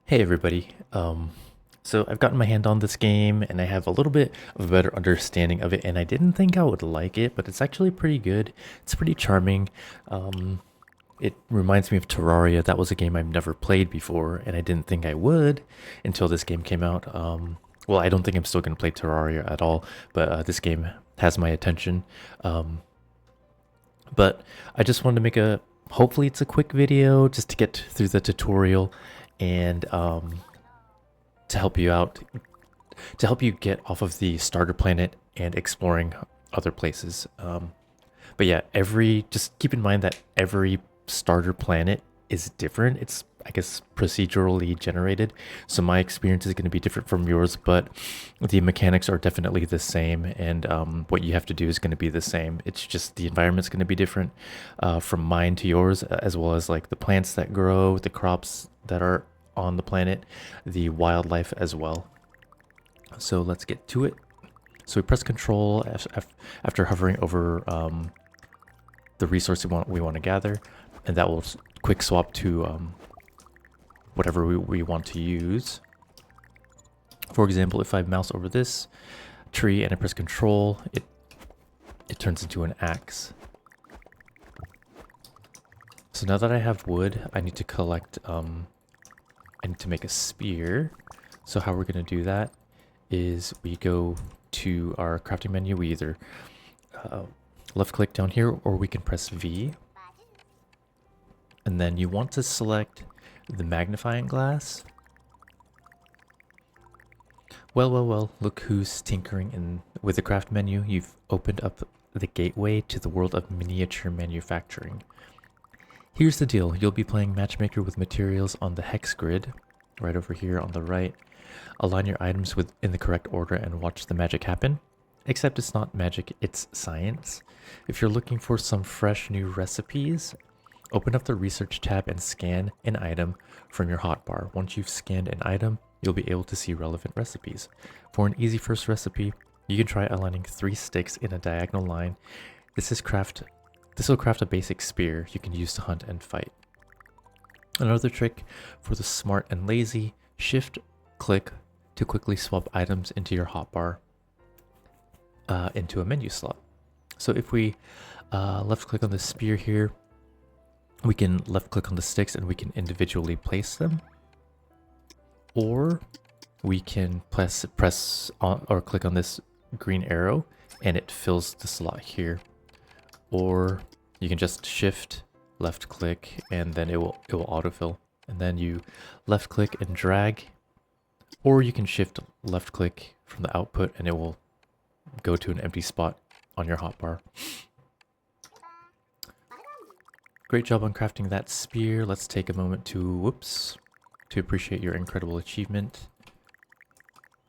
Hey everybody. So I've gotten my hand on this game and I have a little bit of a better understanding of it, and I didn't think I would like it, but it's actually pretty good. It's pretty charming. Um, it reminds me of Terraria. That was a game I've never played before and I didn't think I would until this game came out. Well, I don't think I'm still going to play Terraria at all, but this game has my attention. Um, but I just wanted to make a, hopefully it's a quick video just to get through the tutorial and to help you out, to help you get off of the starter planet and exploring other places. But yeah, just keep in mind that every starter planet is different. It's, I guess, procedurally generated. So my experience is going to be different from yours, but the mechanics are definitely the same. And what you have to do is going to be the same. It's just the environment's going to be different from mine to yours, as well as like the plants that grow, the crops that are on the planet, the wildlife as well. So let's get to it. So we press Control after hovering over the resource we want to gather, and that will quick swap to whatever we want to use. For example, if I mouse over this tree and I press Control, it turns into an axe. So now that I have wood, I need to collect. I need to make a spear. So how we're going to do that is we go to our crafting menu. We either left click down here or we can press V. And then you want to select the magnifying glass. Well, look who's tinkering in with the craft menu. You've opened up the gateway to the world of miniature manufacturing. Here's the deal. You'll be playing matchmaker with materials on the hex grid, right over here on the right. Align your items in the correct order and watch the magic happen. Except it's not magic, it's science. If you're looking for some fresh new recipes, open up the research tab and scan an item from your hotbar. Once you've scanned an item, you'll be able to see relevant recipes. For an easy first recipe, you can try aligning 3 sticks in a diagonal line. This will craft a basic spear you can use to hunt and fight. Another trick for the smart and lazy, shift click to quickly swap items into your hotbar into a menu slot. So if we left click on the spear here, we can left click on the sticks and we can individually place them. Or we can press on or click on this green arrow and it fills the slot here. Or you can just shift left click and then it will autofill, and then you left click and drag, or you can shift left click from the output and it will go to an empty spot on your hotbar. Great job on crafting that spear. Let's take a moment to appreciate your incredible achievement.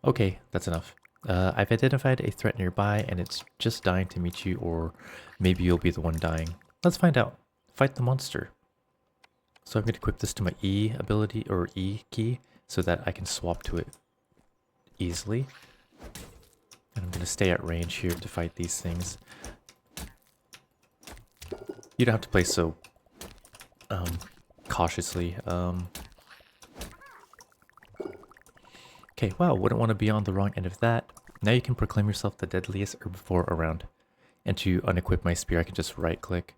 Okay, that's enough. I've identified a threat nearby and it's just dying to meet you, or maybe you'll be the one dying. Let's find out. Fight the monster. So I'm going to equip this to my E ability, or E key, so that I can swap to it easily. And I'm going to stay at range here to fight these things. You don't have to play so cautiously. Okay, wow, wouldn't want to be on the wrong end of that. Now you can proclaim yourself the deadliest herbivore around. And to unequip my spear, I can just right click.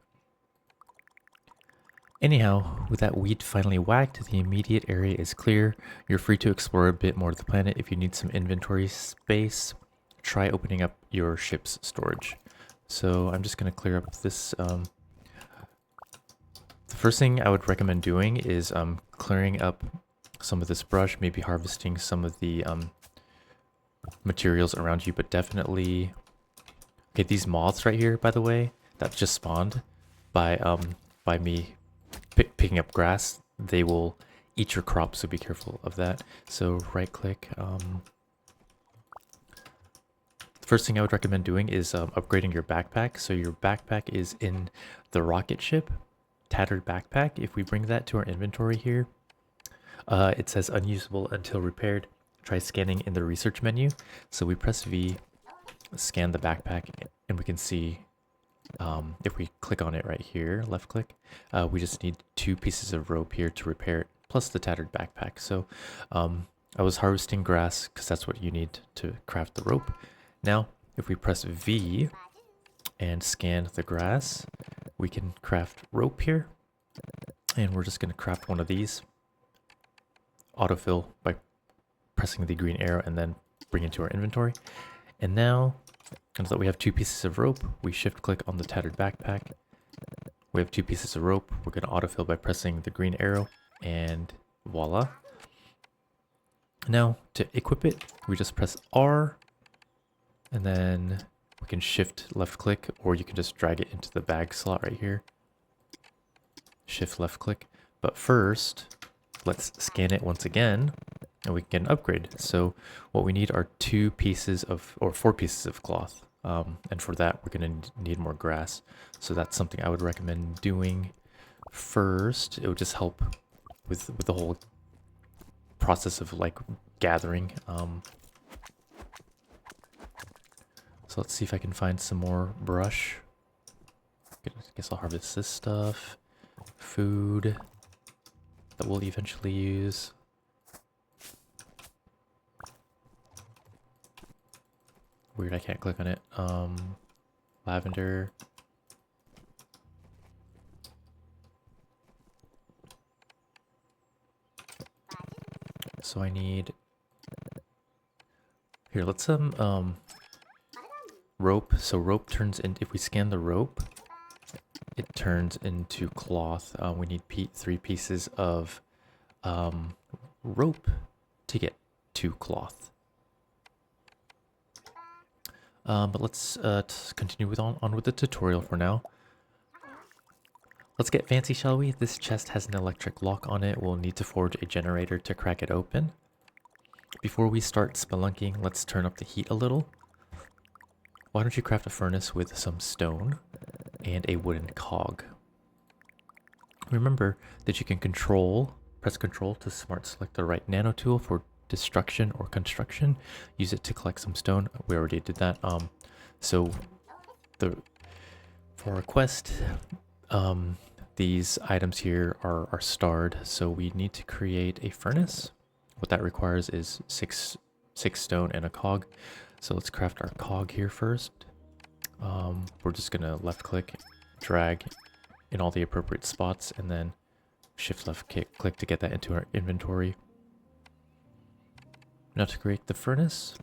Anyhow, with that weed finally whacked, the immediate area is clear. You're free to explore a bit more of the planet. If you need some inventory space, try opening up your ship's storage. So I'm just going to clear up this. The first thing I would recommend doing is clearing up some of this brush, maybe harvesting some of the materials around you, but definitely... Okay, these moths right here, by the way, that just spawned by me picking up grass, they will eat your crops, so be careful of that. So right click. The first thing I would recommend doing is upgrading your backpack. So your backpack is in the rocket ship, tattered backpack. If we bring that to our inventory here, it says unusable until repaired. Try scanning in the research menu. So we press V, scan the backpack, and we can see if we click on it right here, left click, we just need 2 pieces of rope here to repair it. plus the tattered backpack. So I was harvesting grass because that's what you need to craft the rope. Now, if we press V and scan the grass, we can craft rope here. And we're just going to craft one of these. Autofill by pressing the green arrow and then bring it to our inventory. And now that we have 2 pieces of rope, we shift click on the tattered backpack. We have 2 pieces of rope. We're going to autofill by pressing the green arrow, and voila. Now to equip it, we just press R, and then we can shift left click, or you can just drag it into the bag slot right here. Shift left click. But first, let's scan it once again, and we can get an upgrade. So what we need are 4 pieces of cloth. And for that, we're going to need more grass. So that's something I would recommend doing first. It would just help with the whole process of like gathering. So let's see if I can find some more brush. I guess I'll harvest this stuff. Food that we'll eventually use. Weird, I can't click on it. Lavender. So I need... Here, let's rope. So rope turns into... If we scan the rope, it turns into cloth. We need 3 pieces of rope to get 2 cloth. But let's continue on with the tutorial for now. Let's get fancy, shall we? This chest has an electric lock on it. We'll need to forge a generator to crack it open. Before we start spelunking, let's turn up the heat a little. Why don't you craft a furnace with some stone and a wooden cog? Remember that you can press control to smart select the right nano tool for destruction or construction. Use it to collect some stone. We already did that. So for our quest, these items here are starred, so we need to create a furnace. What that requires is 6 stone and a cog. So let's craft our cog here first. We're just gonna left click, drag in all the appropriate spots, and then shift left click to get that into our inventory. Now to create the furnace,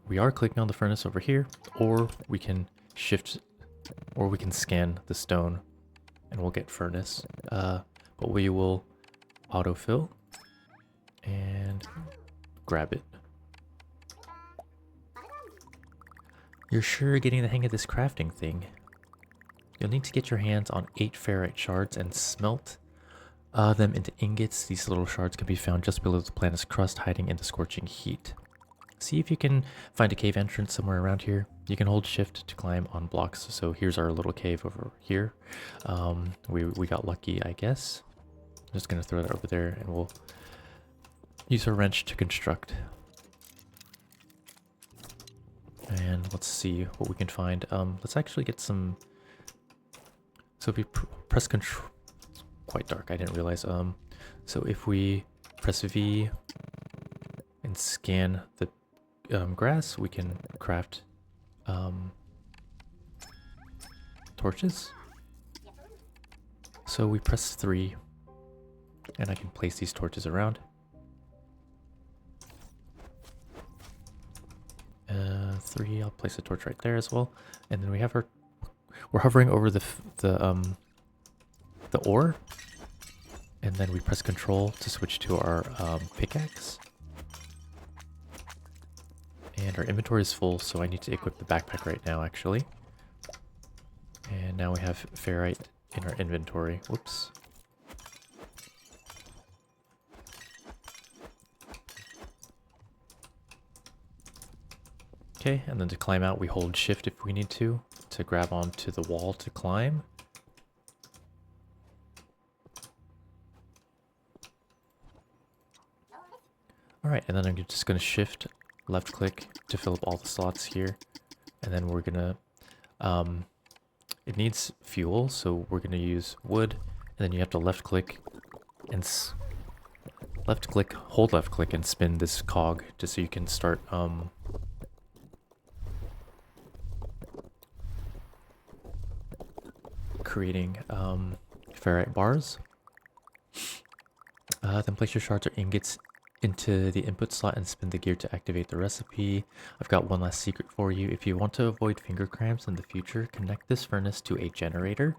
we are clicking on the furnace over here, or we can scan the stone and we'll get furnace. But we will autofill and grab it. You're sure getting the hang of this crafting thing. You'll need to get your hands on 8 ferrite shards and smelt them into ingots. These little shards can be found just below the planet's crust, hiding in the scorching heat. See if you can find a cave entrance somewhere around here. You can hold shift to climb on blocks. So here's our little cave over here. We got lucky, I guess. I'm just gonna throw that over there, and we'll use our wrench to construct. And let's see what we can find. Let's actually get some... So if we press control... It's quite dark, I didn't realize. So if we press V and scan the grass, we can craft torches. So we press 3, and I can place these torches around. 3, I'll place a torch right there as well. And then we have we're hovering over the ore, and then we press control to switch to our pickaxe. And our inventory is full, so I need to equip the backpack right now, actually. And now we have ferrite in our inventory. Whoops. Okay, and then to climb out, we hold shift if we need to grab onto the wall to climb. Alright, and then I'm just going to shift left click to fill up all the slots here. And then we're going to, it needs fuel, so we're going to use wood And then you have to left click and hold left click and spin this cog just so you can start creating ferrite bars. Then place your shards or ingots into the input slot and spin the gear to activate the recipe. I've got one last secret for you. If you want to avoid finger cramps in the future, connect this furnace to a generator.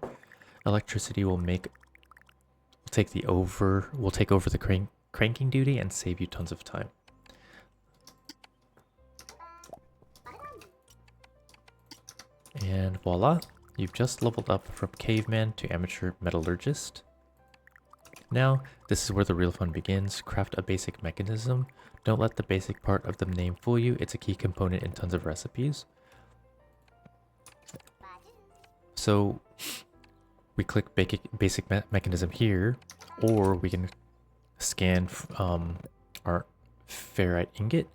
Electricity will take over the cranking duty and save you tons of time. And voila, you've just leveled up from caveman to amateur metallurgist. Now, this is where the real fun begins. Craft a basic mechanism. Don't let the basic part of the name fool you. It's a key component in tons of recipes. So, we click basic mechanism here, or we can scan our ferrite ingot.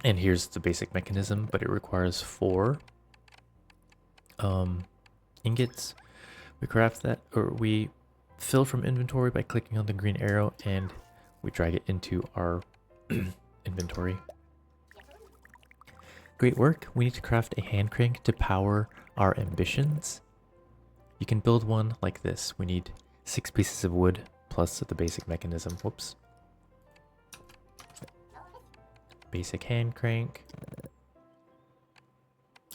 And here's the basic mechanism, but it requires 4 ingots. We craft that, or we fill from inventory by clicking on the green arrow, and we drag it into our inventory. Great work. We need to craft a hand crank to power our ambitions. You can build one like this. We need 6 pieces of wood plus the basic mechanism. Whoops. Basic hand crank.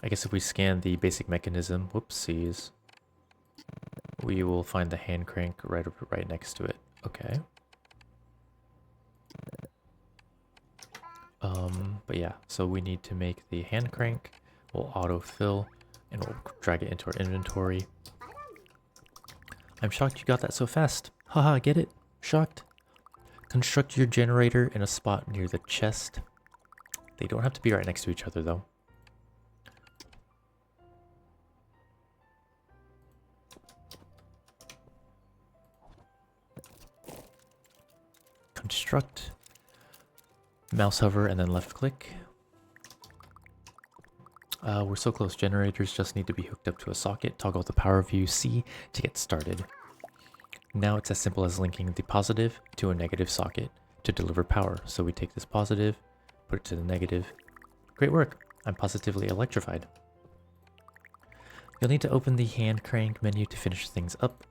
I guess if we scan the basic mechanism, whoopsies, we will find the hand crank right next to it. Okay. But yeah, so we need to make the hand crank. We'll autofill and we'll drag it into our inventory. I'm shocked you got that so fast. Haha, get it? Shocked. Construct your generator in a spot near the chest. They don't have to be right next to each other though. Construct. Mouse hover and then left click. We're so close. Generators just need to be hooked up to a socket. Toggle the power view C to get started. Now it's as simple as linking the positive to a negative socket to deliver power. So we take this positive, put it to the negative. Great work. I'm positively electrified. You'll need to open the hand crank menu to finish things up.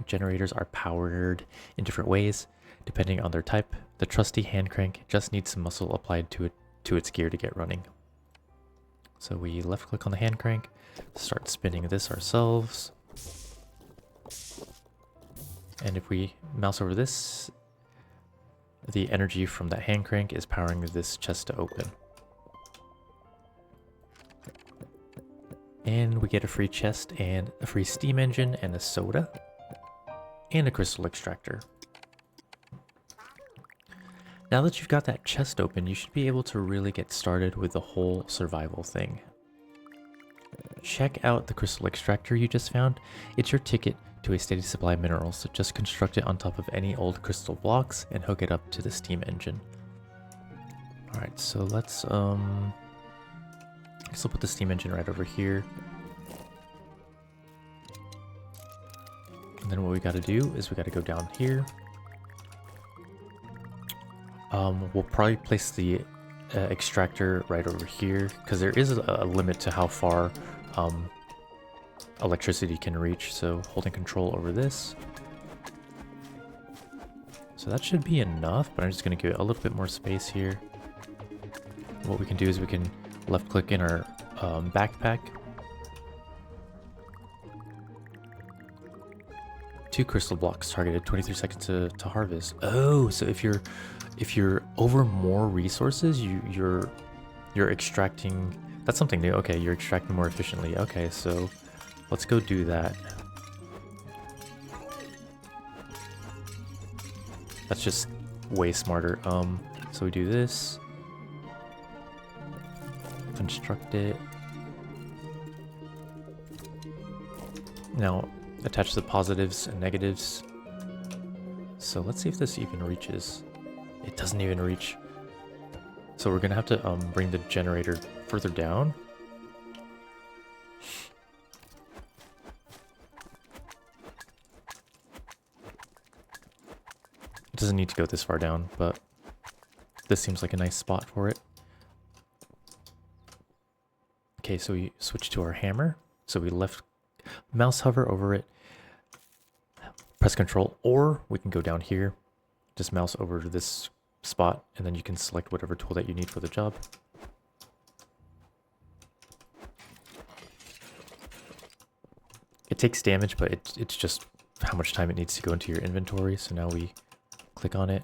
Generators are powered in different ways depending on their type. The trusty hand crank just needs some muscle applied to its gear to get running. So we left click on the hand crank, start spinning this ourselves. And if we mouse over this, the energy from that hand crank is powering this chest to open. And we get a free chest and a free steam engine and a soda and a crystal extractor. Now that you've got that chest open, you should be able to really get started with the whole survival thing. Check out the crystal extractor you just found. It's your ticket to a steady supply of minerals, so just construct it on top of any old crystal blocks and hook it up to the steam engine. Alright, so let's I guess we'll put the steam engine right over here. And then what we gotta do is we gotta go down here. We'll probably place the extractor right over here because there is a limit to how far electricity can reach. So holding control over this. So that should be enough, but I'm just going to give it a little bit more space here. What we can do is we can left click in our backpack. 2 crystal blocks targeted, 23 seconds to harvest. Oh, so if you're over more resources, you're extracting. That's something new. Okay, you're extracting more efficiently. Okay, so let's go do that. That's just way smarter. So we do this. Construct it. Now attach the positives and negatives. So let's see if this even reaches. It doesn't even reach. So we're gonna have to bring the generator further down. It doesn't need to go this far down, but this seems like a nice spot for it. Okay, so we switch to our hammer. So we left mouse hover over it, press control, or we can go down here, just mouse over to this spot, and then you can select whatever tool that you need for the job. It takes damage, but it's just how much time it needs to go into your inventory. So now we click on it,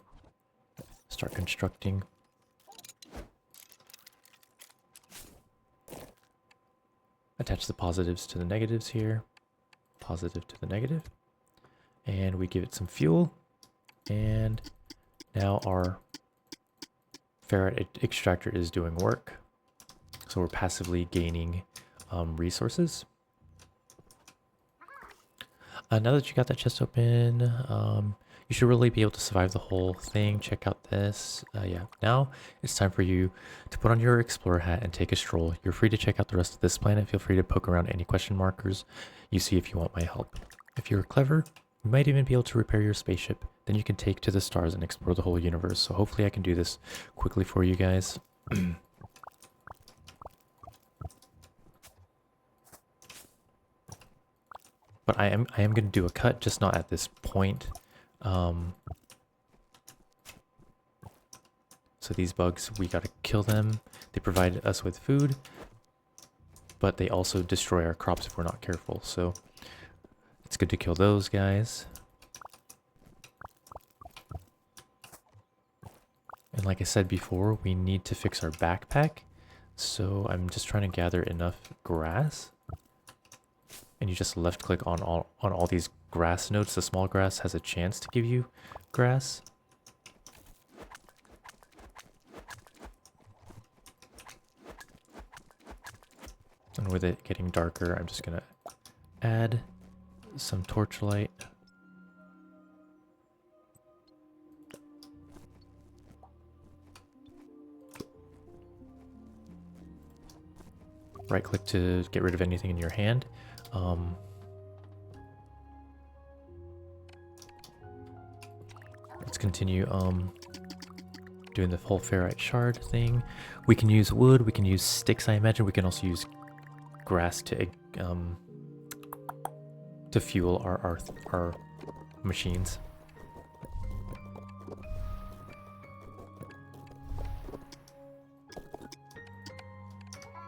start constructing. Attach the positives to the negatives here, positive to the negative, and we give it some fuel, and now our ferrite extractor is doing work. So we're passively gaining resources. Now that you got that chest open, you should really be able to survive the whole thing. Check out this. Yeah, now it's time for you to put on your explorer hat and take a stroll. You're free to check out the rest of this planet. Feel free to poke around any question markers you see if you want my help. If you're clever, you might even be able to repair your spaceship. Then you can take to the stars and explore the whole universe. So hopefully I can do this quickly for you guys. But I am going to do a cut, just not at this point. So these bugs, we gotta kill them. They provide us with food, but they also destroy our crops if we're not careful. So it's good to kill those guys. And like I said before, we need to fix our backpack. So I'm just trying to gather enough grass. And you just left click on all these grass nodes. The small grass has a chance to give you grass. And with it getting darker, I'm just gonna add some torchlight. Right click to get rid of anything in your hand. Let's continue doing the whole ferrite shard thing. We can use wood, we can use sticks, I imagine. We can also use grass to fuel our machines.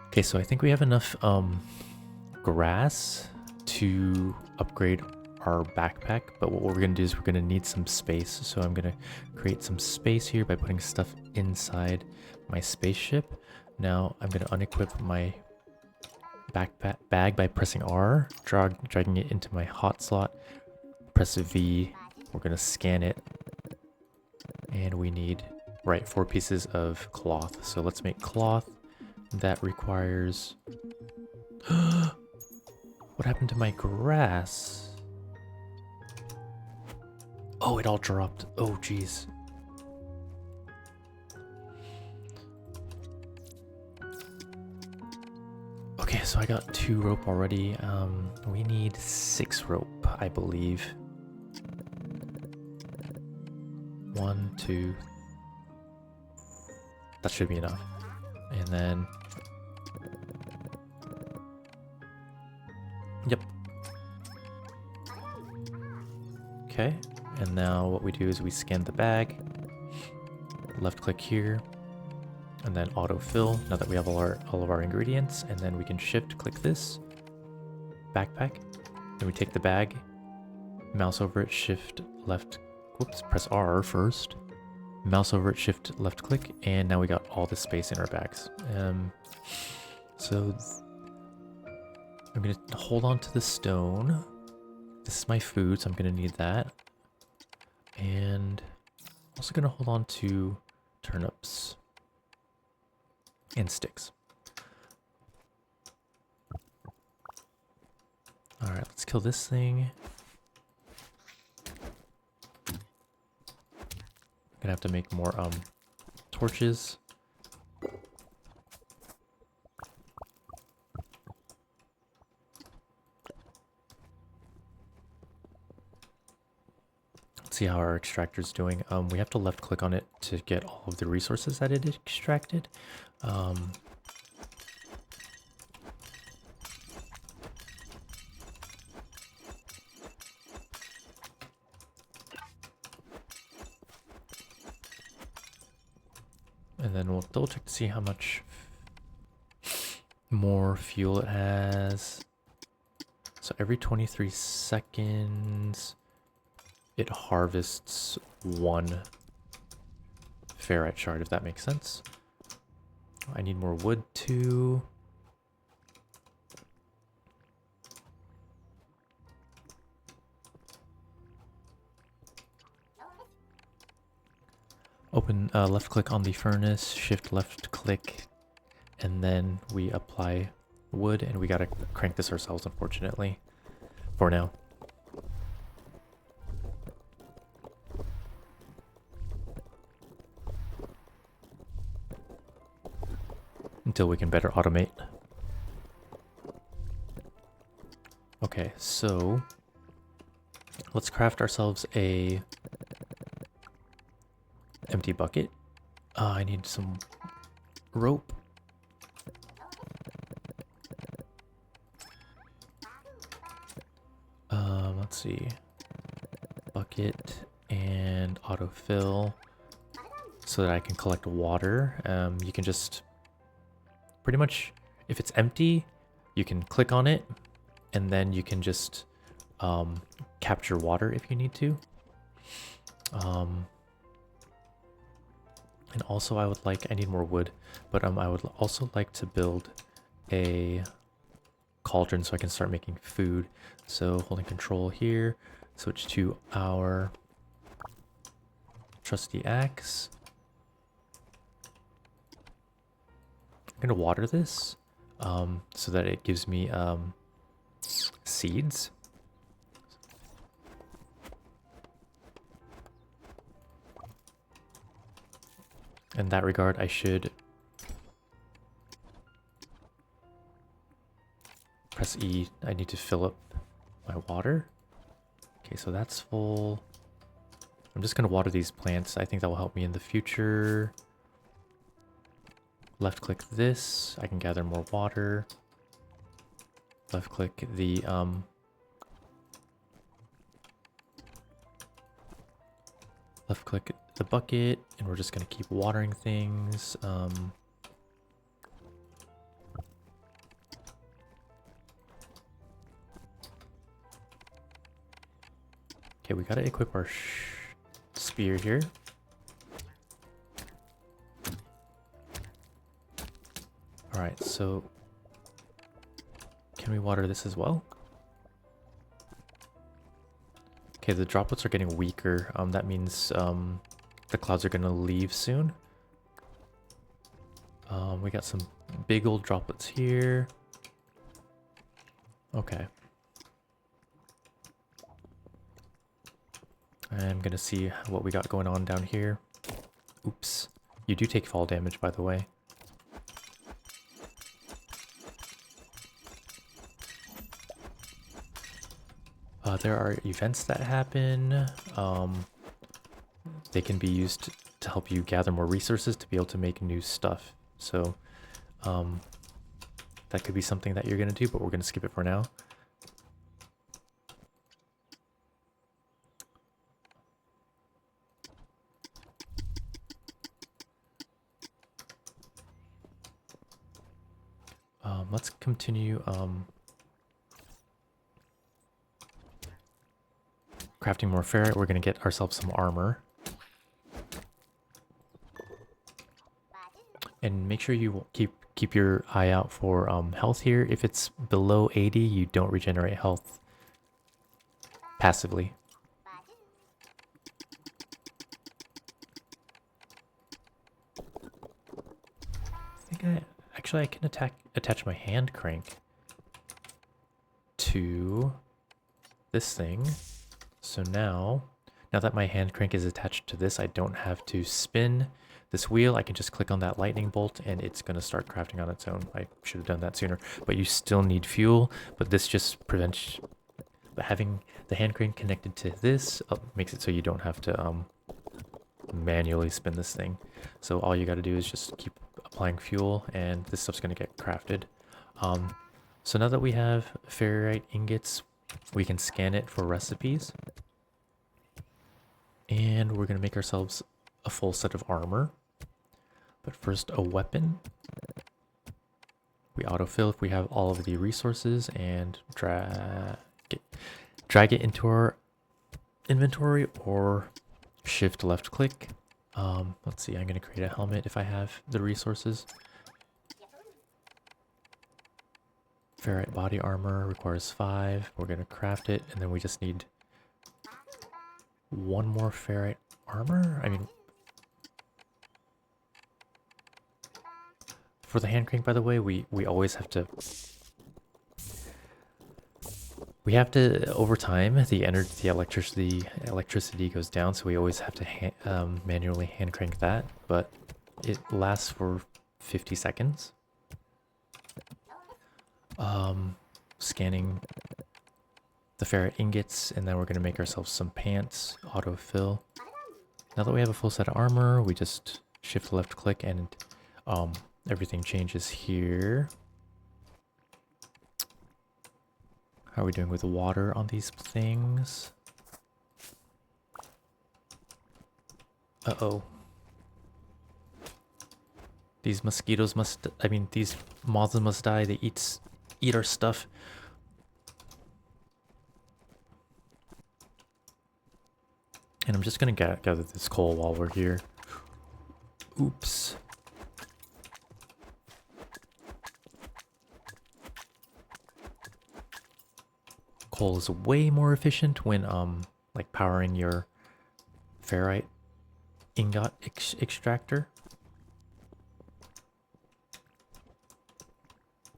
Okay, so I think we have enough grass to upgrade our backpack, but what we're going to do is we're going to need some space. So I'm going to create some space here by putting stuff inside my spaceship. Now I'm going to unequip my backpack bag by pressing R, dragging it into my hot slot. Press V. We're going to scan it, and we need 4 pieces of cloth. So let's make cloth. That requires... What happened to my grass? Oh, it all dropped. Oh, jeez. Okay, so I got 2 rope already. We need 6 rope, I believe. 1, 2. That should be enough. And then... Yep. Okay, and now what we do is we scan the bag, left click here, and then autofill now that we have all of our ingredients, and then we can shift click this backpack. Then we take the bag, mouse over it, shift left, whoops, press R first, mouse over it, shift left click, and now we got all the space in our bags. So I'm gonna hold on to the stone. This is my food, so I'm gonna need that. And I'm also gonna hold on to turnips and sticks. Alright, let's kill this thing. I'm gonna have to make more torches. Let's see how our extractor's doing. We have to left click on it to get all of the resources that it extracted. And then we'll double check to see how much more fuel it has. So every 23 seconds, it harvests 1 ferrite shard, if that makes sense. I need more wood too. Open left click on the furnace, shift left click, and then we apply wood, and we gotta crank this ourselves, unfortunately, for now. Until we can better automate. Okay, so let's craft ourselves a empty bucket. I need some rope. Let's see. Bucket and autofill so that I can collect water. You can just pretty much, if it's empty, you can click on it and then you can just capture water if you need to. And also I need more wood, but I would also like to build a cauldron so I can start making food. So holding control here, switch to our trusty axe. I'm gonna water this so that it gives me seeds. In that regard, I should press E. I need to fill up my water. Okay, so that's full. I'm just going to water these plants. I think that will help me in the future. Left click this. I can gather more water. Left click the left click the bucket, and we're just going to keep watering things. Okay, we got to equip our spear here. All right, so can we water this as well? Okay, the droplets are getting weaker. That means the clouds are going to leave soon. We got some big old droplets here. Okay. I'm going to see what we got going on down here. Oops. You do take fall damage, by the way. There are events that happen. They can be used to help you gather more resources to be able to make new stuff. So that could be something that you're going to do, but we're going to skip it for now. Let's continue crafting more ferrite. We're going to get ourselves some armor. And make sure you keep your eye out for health here. If it's below 80, you don't regenerate health passively. I can attach my hand crank to this thing. So now that my hand crank is attached to this, I don't have to spin this wheel. I can just click on that lightning bolt and it's going to start crafting on its own. I should have done that sooner, but you still need fuel, but this just prevents But having the hand crane connected to this makes it so you don't have to manually spin this thing. So all you got to do is just keep applying fuel, and this stuff's going to get crafted. So now that we have ferrite ingots, we can scan it for recipes. And we're going to make ourselves a full set of armor. But first, a weapon. We autofill if we have all of the resources, and drag it into our inventory, or shift left click. Let's see, I'm going to create a helmet if I have the resources. Ferrite body armor requires 5. We're going to craft it, and then we just need 1 more ferrite armor. I mean, for the hand crank, by the way, we always have to... over time, the electricity goes down, so we always have to manually hand crank that, but it lasts for 50 seconds. Scanning the ferrite ingots, and then we're going to make ourselves some pants, autofill. Now that we have a full set of armor, we just shift left click, and everything changes here. How are we doing with water on these things? Uh-oh. These mosquitoes must, these moths must die. They eat our stuff. And I'm just gonna gather this coal while we're here. Oops. Coal is way more efficient when like powering your ferrite ingot extractor.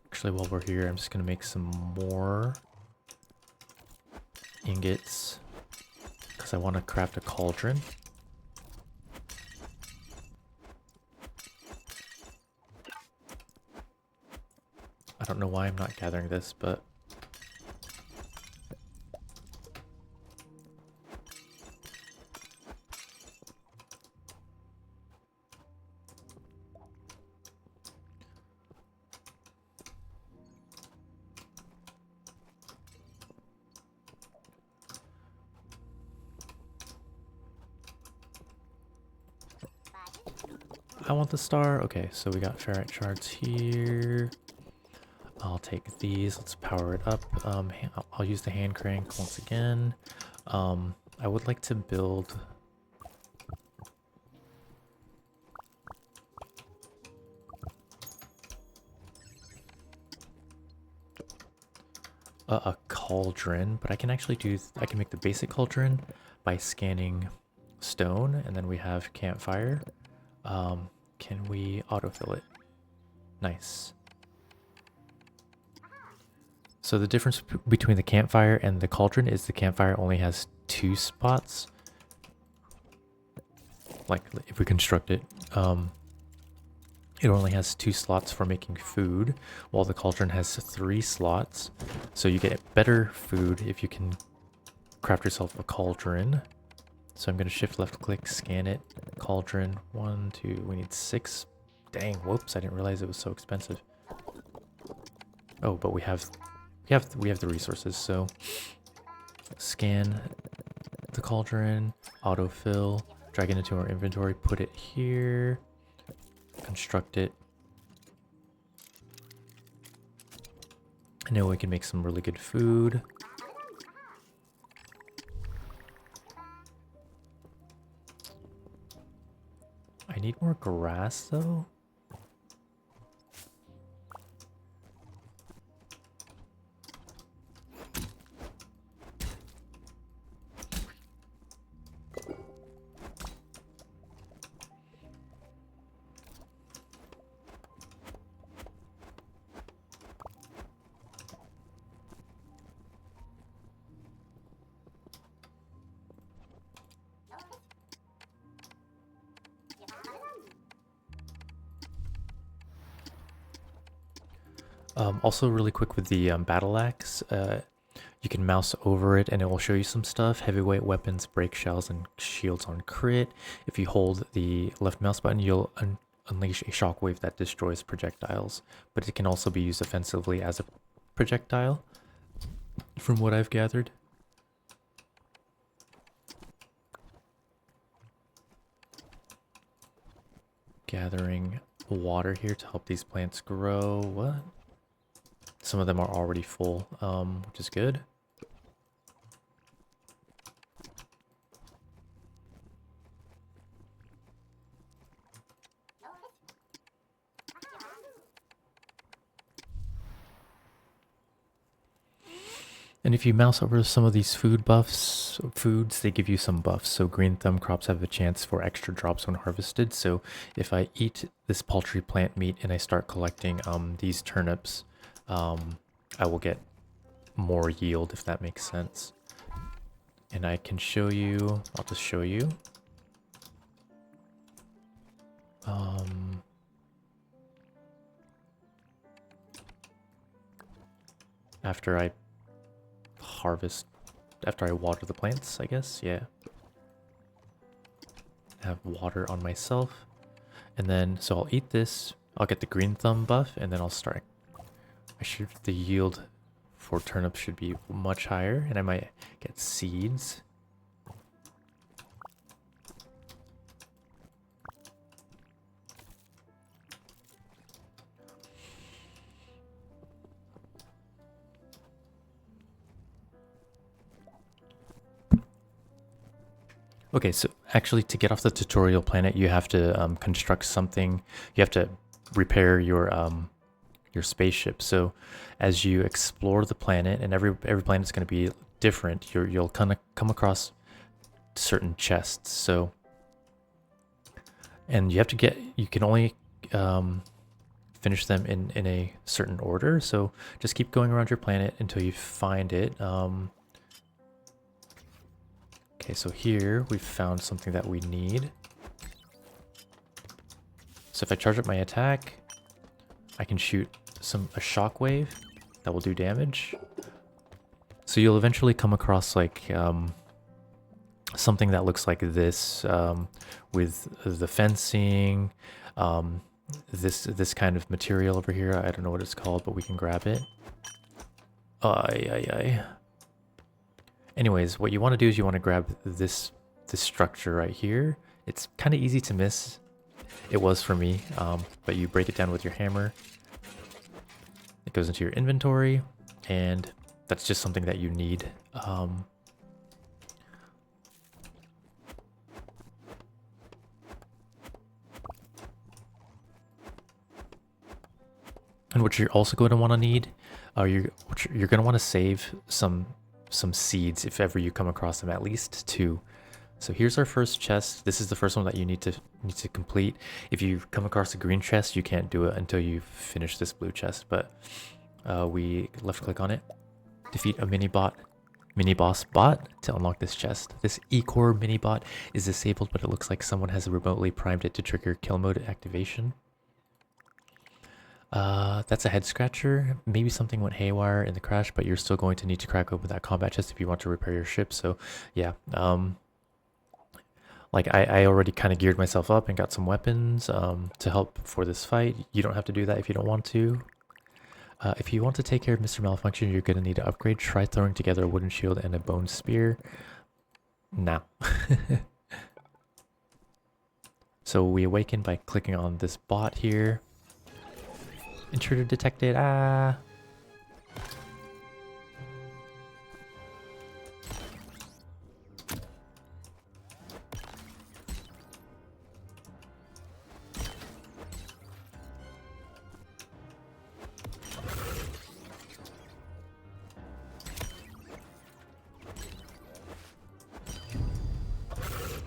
Actually, while we're here, I'm just gonna make some more ingots because I want to craft a cauldron. I don't know why I'm not gathering this, but I want the star. Okay, so we got ferrite shards here. I'll take these. Let's power it up. I'll use the hand crank once again. I would like to build a cauldron, but I can actually I can make the basic cauldron by scanning stone, and then we have campfire. Can we autofill it? Nice. So the difference between the campfire and the cauldron is the campfire only has 2 spots. Like if we construct it, it only has 2 slots for making food, while the cauldron has 3 slots. So you get better food if you can craft yourself a cauldron. So I'm going to shift left click, scan it, cauldron, 1, 2, we need 6. Dang, whoops, I didn't realize it was so expensive. Oh, but we have the resources, so scan the cauldron, autofill, drag it into our inventory, put it here, construct it. I know we can make some really good food. I need more grass though. Also really quick with the battle axe, You can mouse over it and it will show you some stuff. Heavyweight weapons, break shells, and shields on crit. If you hold the left mouse button, you'll unleash a shockwave that destroys projectiles. But it can also be used offensively as a projectile, from what I've gathered. Gathering water here to help these plants grow. What? Some of them are already full, which is good. And if you mouse over some of these foods, they give you some buffs. So green thumb crops have a chance for extra drops when harvested. So if I eat this paltry plant meat and I start collecting these turnips, I will get more yield, if that makes sense. And I can show you, I'll just show you. After I harvest, after I water the plants, I guess, yeah. Have water on myself. And then, so I'll eat this, I'll get the green thumb buff, and then I'll start. The yield for turnips should be much higher, and I might get seeds. Okay, so actually to get off the tutorial planet, you have to construct something. You have to repair your spaceship. So as you explore the planet, and every planet's going to be different, you'll kind of come across certain chests. So, and you have to you can only finish them in a certain order. So just keep going around your planet until you find it. Okay, so here we've found something that we need. So if I charge up my attack, I can shoot a shockwave that will do damage. So you'll eventually come across like something that looks like this, with the fencing, this kind of material over here. I don't know what it's called, but we can grab it. Anyways, what you want to do is you want to grab this structure right here. It's kind of easy to miss. It was for me, but you break it down with your hammer. It goes into your inventory, and that's just something that you need. And what you're also going to want to need, you're going to want to save some seeds if ever you come across them, at least 2. So here's our first chest. This is the first one that you need to complete. If you come across a green chest, you can't do it until you finish this blue chest. But we left click on it, defeat a mini boss bot to unlock this chest. This E-core mini bot is disabled, but it looks like someone has remotely primed it to trigger kill mode activation. That's a head scratcher. Maybe something went haywire in the crash, but you're still going to need to crack open that combat chest if you want to repair your ship. So yeah, like I already kind of geared myself up and got some weapons to help for this fight. You don't have to do that if you don't want to. If you want to take care of Mr. Malfunction, you're going to need to upgrade. Try throwing together a wooden shield and a bone spear. Now. So we awaken by clicking on this bot here. Intruder detected. Ah.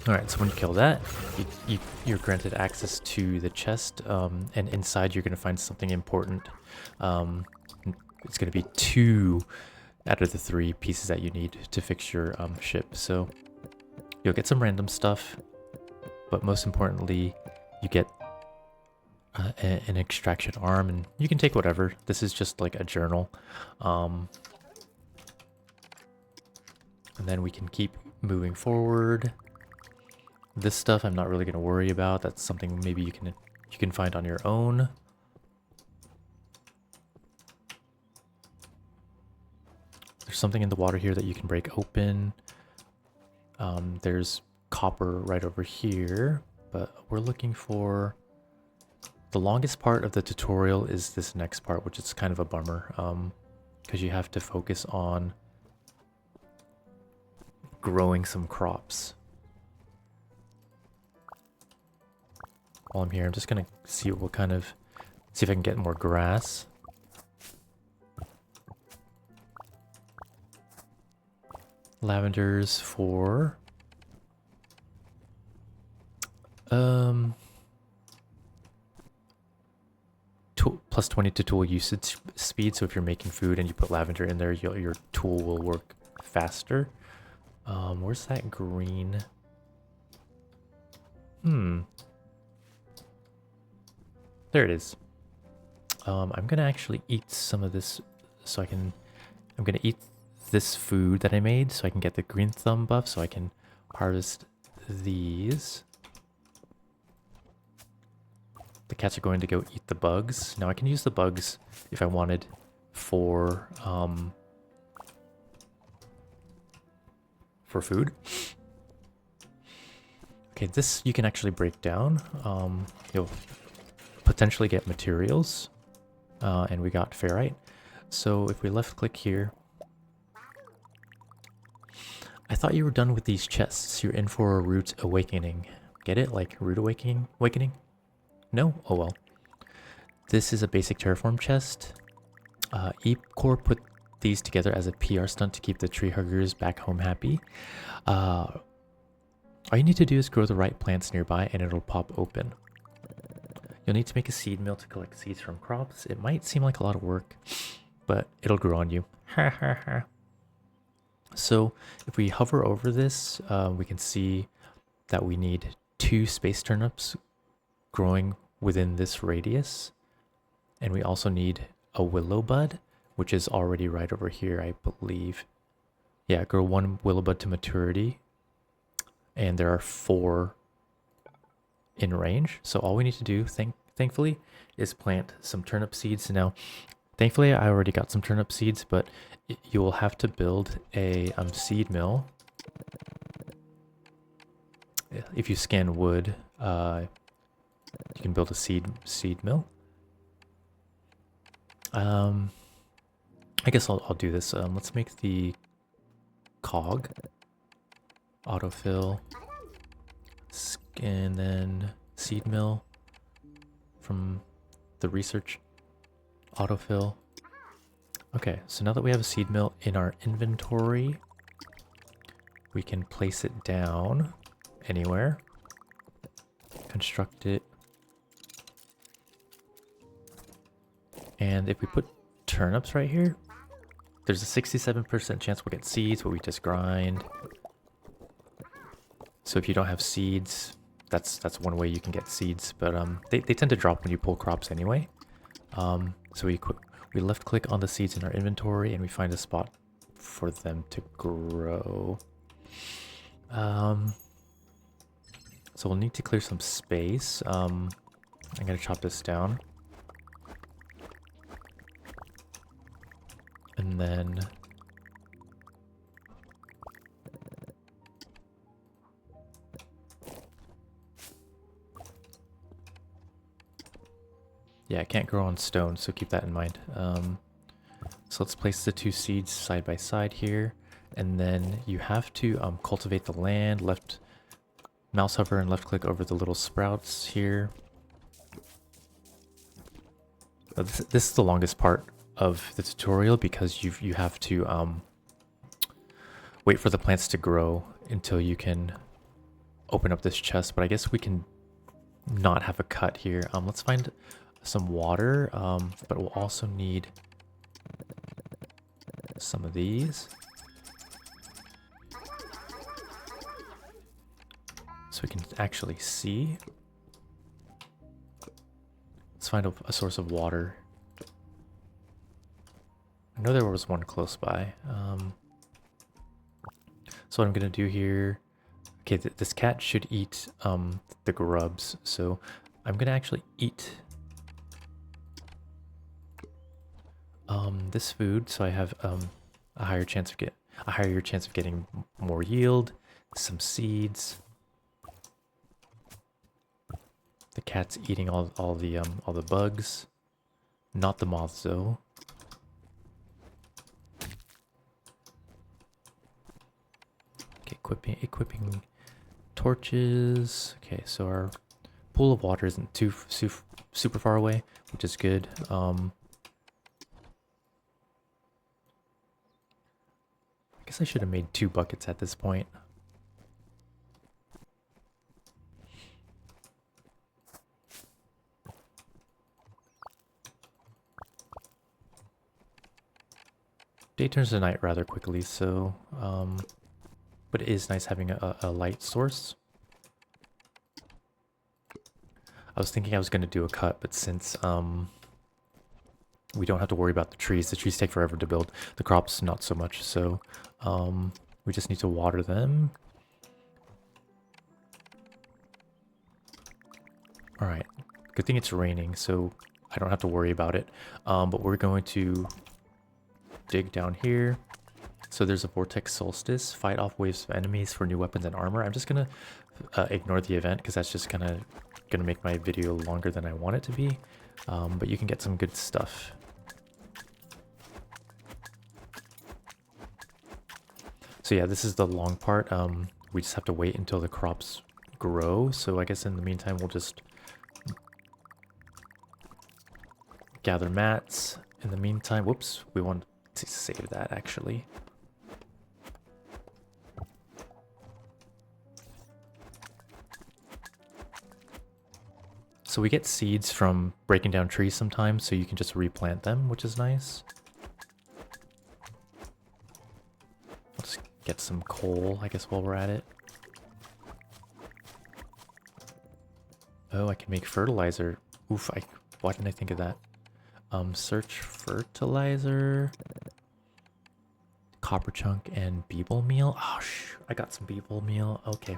Alright, so when you kill that, you're granted access to the chest, and inside you're going to find something important. It's going to be 2 out of the 3 pieces that you need to fix your ship. So you'll get some random stuff, but most importantly, you get an extraction arm, and you can take whatever. This is just like a journal. And then we can keep moving forward. This stuff I'm not really going to worry about. That's something maybe you can find on your own. There's something in the water here that you can break open. There's copper right over here, but we're looking for... The longest part of the tutorial is this next part, which is kind of a bummer, because you have to focus on growing some crops. While I'm here, I'm just gonna see if I can get more grass. Lavenders for plus 20 to tool usage speed. So if you're making food and you put lavender in there, your tool will work faster. Where's that green? There it is. I'm gonna actually eat some of this so I'm gonna eat this food that I made so I can get the green thumb buff, so I can harvest these. The cats are going to go eat the bugs. Now I can use the bugs if I wanted for food. Okay, this you can actually break down. You'll potentially get materials, and we got ferrite. So if we left click here, I thought you were done with these chests. You're in for a root awakening. Get it? Like root awakening? No? Oh well. This is a basic terraform chest. Eepcore put these together as a PR stunt to keep the tree huggers back home happy. All you need to do is grow the right plants nearby and it'll pop open. You'll need to make a seed mill to collect seeds from crops. It might seem like a lot of work, but it'll grow on you. Ha ha ha. So if we hover over this, we can see that we need 2 space turnips growing within this radius. And we also need a willow bud, which is already right over here, I believe. Yeah, grow 1 willow bud to maturity. And there are 4 in range. So all we need to do, thankfully, is plant some turnip seeds. Now, thankfully, I already got some turnip seeds, but you will have to build a seed mill. If you scan wood, you can build a seed mill. I guess I'll do this. Let's make the cog autofill, and then seed mill from the research autofill. Okay, so now that we have a seed mill in our inventory, we can place it down anywhere, construct it, and if we put turnips right here, there's a 67% chance we'll get seeds, but we just grind. So if you don't have seeds, that's one way you can get seeds, but they tend to drop when you pull crops anyway. So we left click on the seeds in our inventory and we find a spot for them to grow. So we'll need to clear some space. I'm gonna chop this down. And then yeah, it can't grow on stone, so keep that in mind. So let's place the 2 seeds side by side here, and then you have to cultivate the land. Left mouse hover and left click over the little sprouts here. This is the longest part of the tutorial because you have to wait for the plants to grow until you can open up this chest. But I guess we can not have a cut here. Let's find some water, but we'll also need some of these so we can actually see. Let's find a source of water. I know there was one close by. So what I'm gonna do here, okay, this cat should eat the grubs, so I'm gonna actually eat this food, so I have a higher chance of getting more yield, some seeds. The cat's eating all the bugs, not the moths though. Okay, equipping torches. Okay, so our pool of water isn't too super far away, which is good. I guess I should have made 2 buckets at this point. Day turns to night rather quickly, so but it is nice having a light source. I was thinking I was going to do a cut, but since we don't have to worry about the trees take forever to build. The crops, not so much, so we just need to water them. Alright, good thing it's raining, so I don't have to worry about it. But we're going to dig down here. So there's a vortex solstice. Fight off waves of enemies for new weapons and armor. I'm just gonna ignore the event because that's just gonna make my video longer than I want it to be. But you can get some good stuff. So yeah, this is the long part. We just have to wait until the crops grow. So I guess in the meantime, we'll just gather mats. In the meantime, whoops, we want to save that actually. So we get seeds from breaking down trees sometimes, so you can just replant them, which is nice. Let's get some coal, I guess, while we're at it. Oh, I can make fertilizer. Oof, why didn't I think of that? Search fertilizer. Copper chunk and beetle meal. Oh, I got some beetle meal. Okay.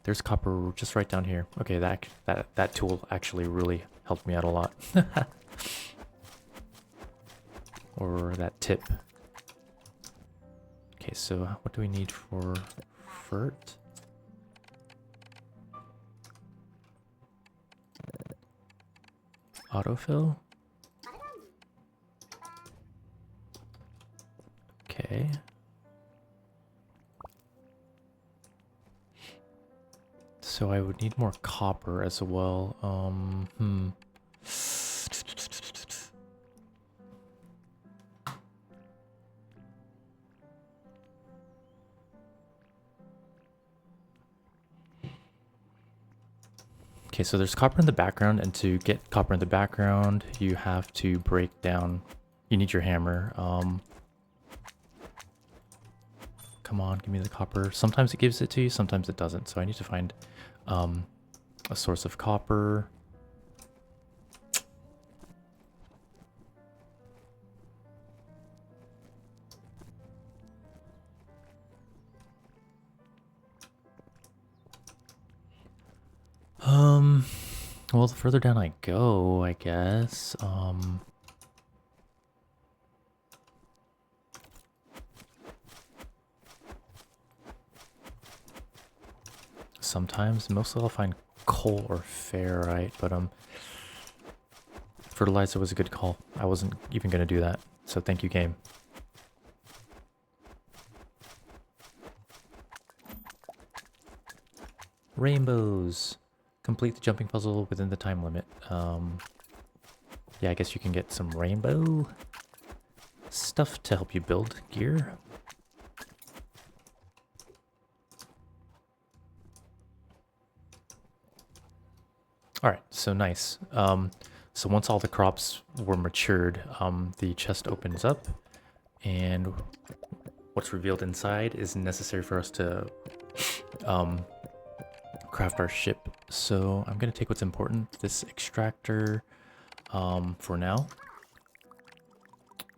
There's copper just right down here. Okay, that tool actually really helped me out a lot. Or that tip. Okay, so what do we need for fert? Autofill? Okay. So I would need more copper as well. Okay, so there's copper in the background, and to get copper in the background, you have to break down. You need your hammer. Come on, give me the copper. Sometimes it gives it to you, sometimes it doesn't. So I need to find a source of copper. Well, the further down I go, I guess. Sometimes, mostly I'll find coal or ferrite, but fertilizer was a good call. I wasn't even gonna do that, so thank you, game. Rainbows. Complete the jumping puzzle within the time limit. Yeah, I guess you can get some rainbow stuff to help you build gear. Alright, so nice. So once all the crops were matured, the chest opens up, and what's revealed inside is necessary for us to craft our ship. So I'm going to take what's important, this extractor, for now.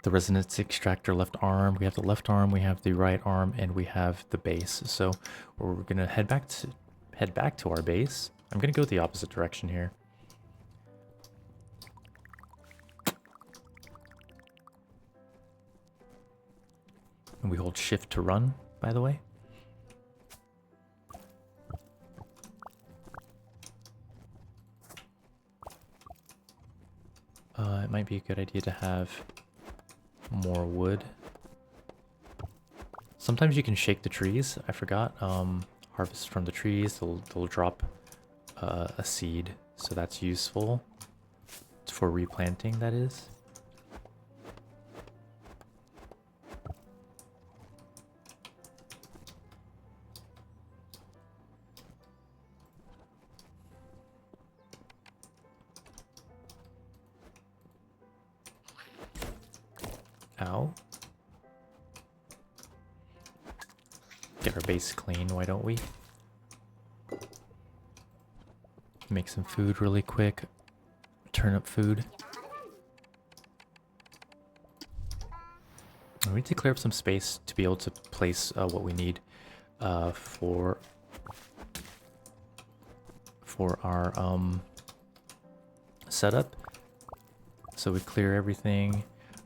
the resonance extractor left arm. We have the left arm, we have the right arm, and we have the base. So we're gonna head back to our base. I'm gonna go the opposite direction here. And we hold shift to run, by the way. It might be a good idea to have more wood. Sometimes you can shake the trees. I forgot. Harvest from the trees. They'll drop a seed, so that's useful. It's for replanting, that is. Ow. Get our base clean, why don't we? Make some food really quick. Turnip food. We need to clear up some space to be able to place what we need for our setup. So we clear everything.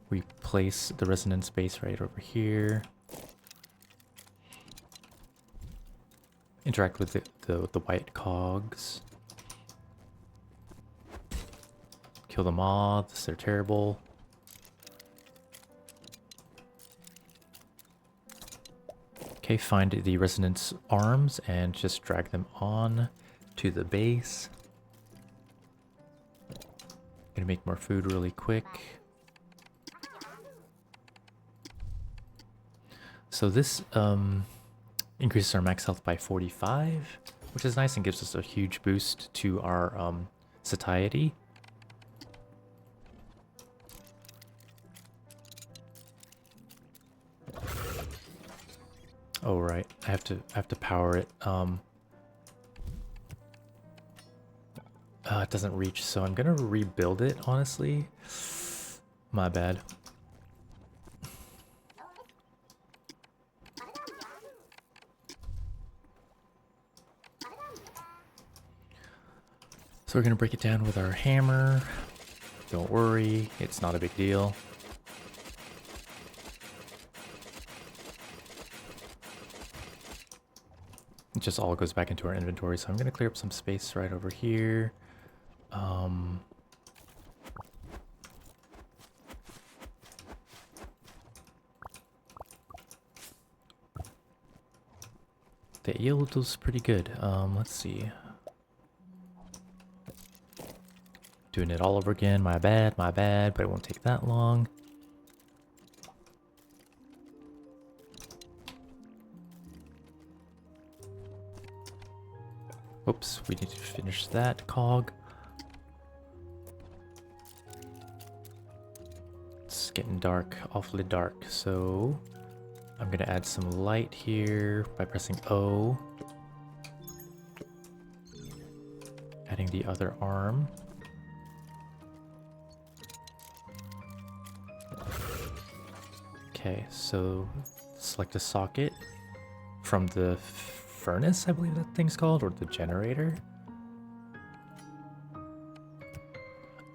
We place the resonance base right over here. Interact with the white cogs. Kill the moths, they're terrible. Okay, find the resonance arms and just drag them on to the base. Gonna make more food really quick. So this increases our max health by 45, which is nice and gives us a huge boost to our satiety. Oh right, I have to power it. It doesn't reach, so I'm gonna rebuild it. Honestly, my bad. So we're gonna break it down with our hammer. Don't worry, it's not a big deal. It just all goes back into our inventory, so I'm gonna clear up some space right over here. The yield was pretty good. Let's see. Doing it all over again, my bad, but it won't take that long. Oops, we need to finish that cog. It's getting dark, awfully dark, so I'm gonna add some light here by pressing O. Adding the other arm. Okay, so select a socket from the furnace, I believe that thing's called, or the generator.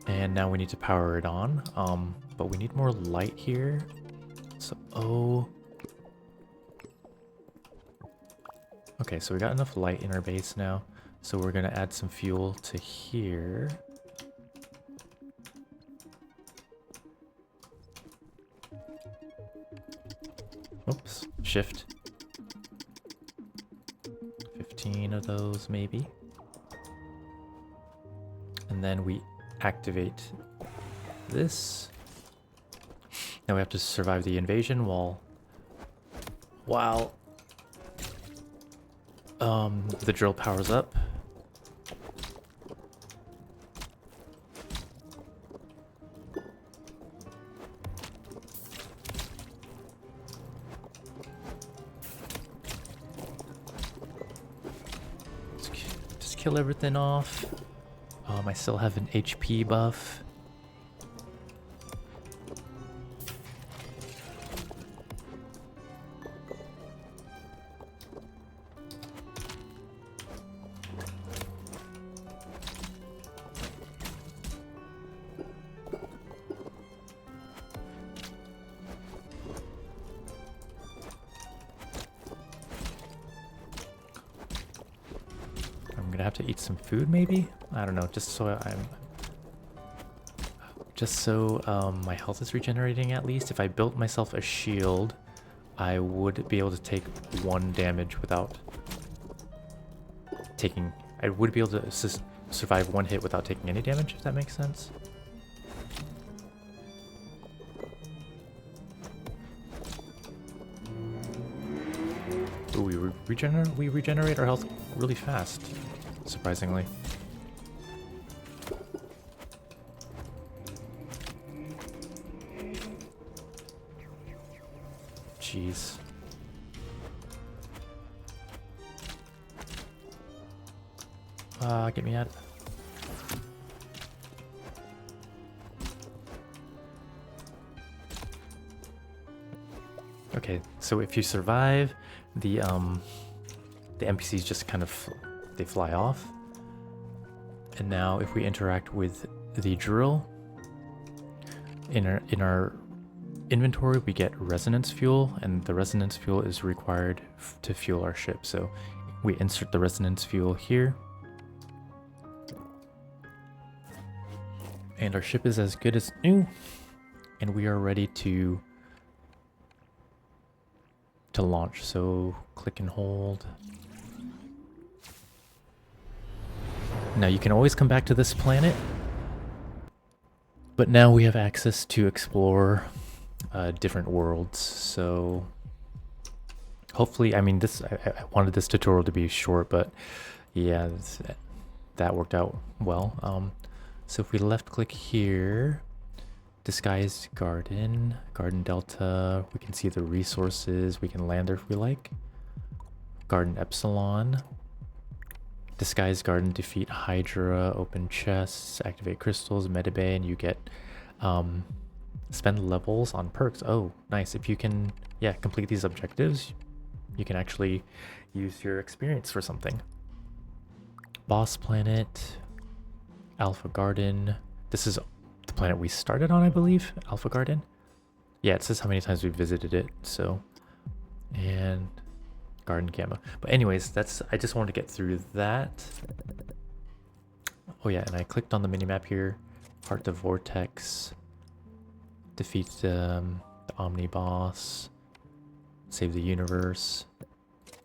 And now we need to power it on, but we need more light here. So, oh. Okay, so we got enough light in our base now. So we're gonna add some fuel to here. Oops, shift. 15 of those maybe. And then we activate this. Now we have to survive the invasion while the drill powers up. Just kill everything off. I still have an HP buff. gonna have to eat some food maybe? I don't know, just so my health is regenerating at least. If I built myself a shield, I would be able to take 1 damage without taking... I would be able to survive 1 hit without taking any damage, if that makes sense. Ooh, we regenerate our health really fast, surprisingly. Jeez. Get me out. Okay, so if you survive, the NPCs just kind of they fly off. And now if we interact with the drill in our inventory, we get resonance fuel, and the resonance fuel is required to fuel our ship. So we insert the resonance fuel here. And our ship is as good as new, and we are ready to launch. So click and hold. Now you can always come back to this planet, but now we have access to explore different worlds. So hopefully, I mean, I wanted this tutorial to be short, but yeah, that worked out well. So if we left click here, Disguised Garden, Garden Delta, we can see the resources, we can land there if we like. Garden Epsilon, Disguised Garden, defeat Hydra, open chests, activate crystals, Metabay, and you get spend levels on perks. Oh, nice. If you can, yeah, complete these objectives, you can actually use your experience for something. Boss Planet, Alpha Garden. This is the planet we started on, I believe. Alpha Garden. Yeah, it says how many times we visited it. So, and Garden Gamma. But anyways, I just wanted to get through that. Oh yeah, and I clicked on the minimap here. Heart the Vortex. Defeat the Omni Boss. Save the universe.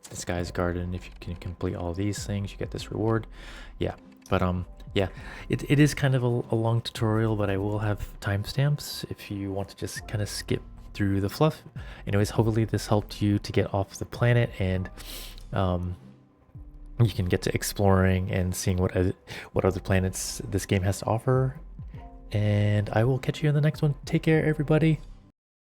Disguise Garden. If you can complete all these things, you get this reward. Yeah, but yeah, it is kind of a long tutorial, but I will have timestamps if you want to just kind of skip through the fluff. Anyways, hopefully this helped you to get off the planet, and you can get to exploring and seeing what other planets this game has to offer. And I will catch you in the next one. Take care, everybody.